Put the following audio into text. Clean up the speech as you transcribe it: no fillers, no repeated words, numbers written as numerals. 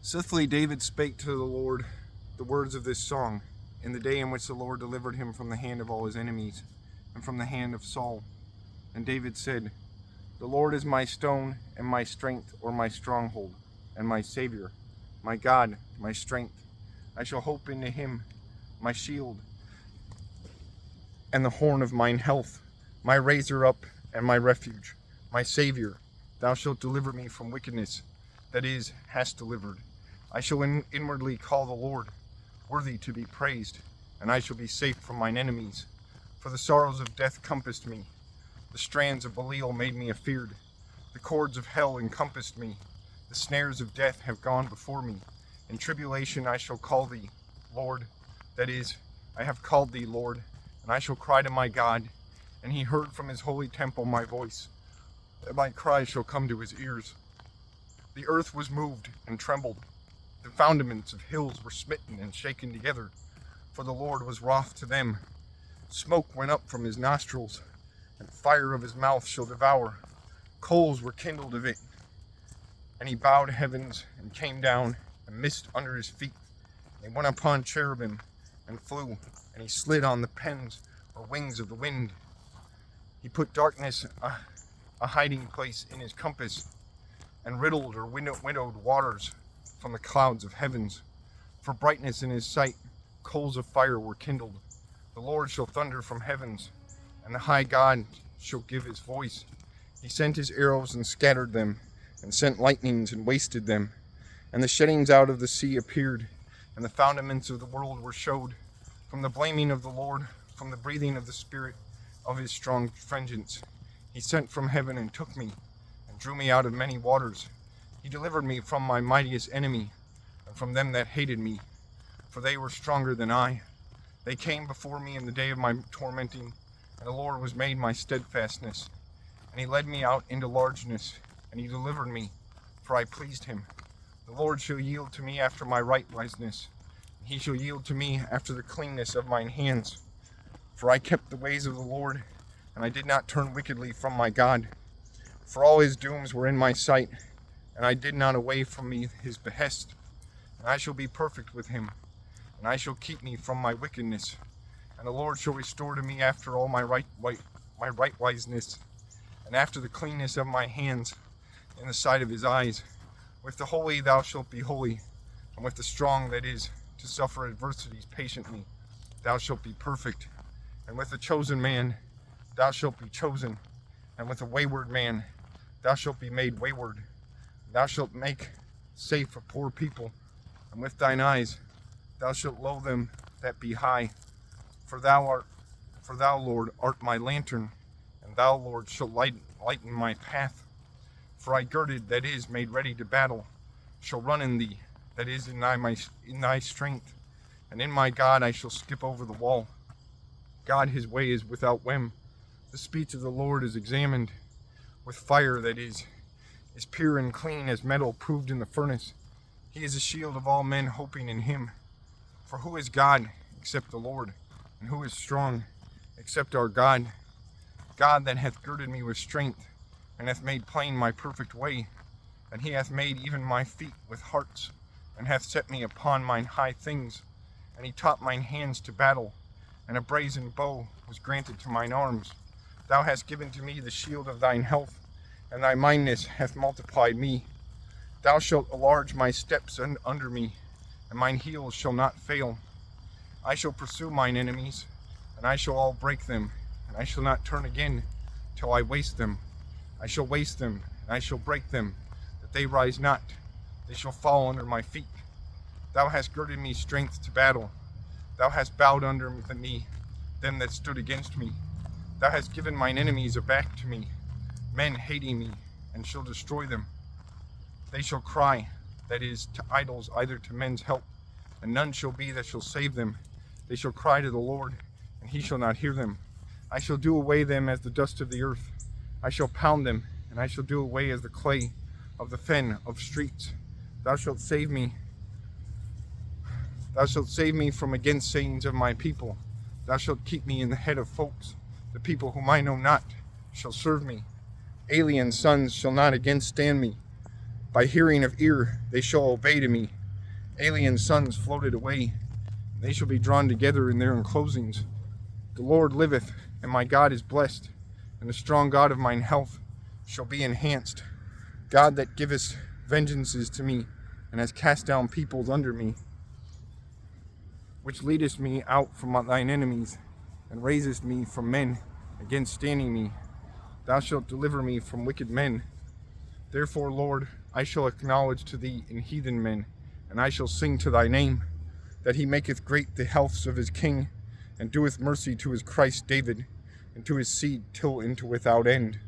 Sithly David spake to the Lord the words of this song, in the day in which the Lord delivered him from the hand of all his enemies, and from the hand of Saul. And David said, The Lord is my stone, and my strength, or my stronghold, and my Savior, my God, my strength. I shall hope into him, my shield, and the horn of mine health, my raiser up, and my refuge, my Savior. Thou shalt deliver me from wickedness, that is, hast delivered. I shall inwardly call the Lord, worthy to be praised, and I shall be safe from mine enemies. For the sorrows of death compassed me, the strands of Belial made me afeard, the cords of hell encompassed me, the snares of death have gone before me. In tribulation I shall call thee, Lord, that is, I have called thee, Lord, and I shall cry to my God, and he heard from his holy temple my voice, that my cry shall come to his ears. The earth was moved and trembled. The foundaments of hills were smitten and shaken together, for the Lord was wroth to them. Smoke went up from his nostrils, and fire of his mouth shall devour. Coals were kindled of it, and he bowed heavens and came down, and mist under his feet. They went upon cherubim and flew, and he slid on the pens or wings of the wind. He put darkness a hiding place in his compass, and riddled or winnowed waters from the clouds of heavens. For brightness in his sight, coals of fire were kindled. The Lord shall thunder from heavens, and the high God shall give his voice. He sent his arrows and scattered them, and sent lightnings and wasted them. And the sheddings out of the sea appeared, and the foundaments of the world were showed, from the blaming of the Lord, from the breathing of the Spirit of his strong vengeance. He sent from heaven and took me, and drew me out of many waters. He delivered me from my mightiest enemy, and from them that hated me, for they were stronger than I. They came before me in the day of my tormenting, and the Lord was made my steadfastness. And he led me out into largeness, and he delivered me, for I pleased him. The Lord shall yield to me after my rightwiseness, and he shall yield to me after the cleanness of mine hands. For I kept the ways of the Lord, and I did not turn wickedly from my God. For all his dooms were in my sight, and I did not away from me his behest. And I shall be perfect with him, and I shall keep me from my wickedness. And the Lord shall restore to me after all my rightwiseness, and after the cleanness of my hands in the sight of his eyes. With the holy thou shalt be holy, and with the strong that is to suffer adversities patiently thou shalt be perfect. And with the chosen man thou shalt be chosen, and with a wayward man thou shalt be made wayward. Thou shalt make safe a poor people, and with thine eyes thou shalt low them that be high. For thou, Lord, art my lantern, and thou, Lord, shalt lighten my path. For I girded, that is, made ready to battle, shall run in thee, that is, in thy strength. And in my God I shall skip over the wall. God, his way is without whim. The speech of the Lord is examined with fire, that is pure and clean as metal proved in the furnace. He is a shield of all men hoping in him. For who is God except the Lord? And who is strong except our God? God that hath girded me with strength, and hath made plain my perfect way. And he hath made even my feet with hearts, and hath set me upon mine high things. And he taught mine hands to battle, and a brazen bow was granted to mine arms. Thou hast given to me the shield of thine health, and thy mindness hath multiplied me. Thou shalt enlarge my steps under me, and mine heels shall not fail. I shall pursue mine enemies, and I shall all break them, and I shall not turn again till I waste them. I shall waste them, and I shall break them, that they rise not. They shall fall under my feet. Thou hast girded me strength to battle. Thou hast bowed under me them that stood against me. Thou hast given mine enemies a back to me, men hating me, and shall destroy them. They shall cry, that is, to idols, either to men's help, and none shall be that shall save them. They shall cry to the Lord, and he shall not hear them. I shall do away them as the dust of the earth. I shall pound them, and I shall do away as the clay of the fen of streets. Thou shalt save me. Thou shalt save me from against sayings of my people. Thou shalt keep me in the head of folks. The people whom I know not shall serve me. Alien sons shall not again stand me. By hearing of ear they shall obey to me. Alien sons floated away. They shall be drawn together in their enclosings. The Lord liveth, and my God is blessed, and the strong God of mine health shall be enhanced. God that giveth vengeances to me, and has cast down peoples under me, which leadest me out from thine enemies, and raisest me from men against standing me. Thou shalt deliver me from wicked men. Therefore, Lord, I shall acknowledge to thee in heathen men, and I shall sing to thy name, that he maketh great the healths of his king, and doeth mercy to his Christ David, and to his seed till into without end.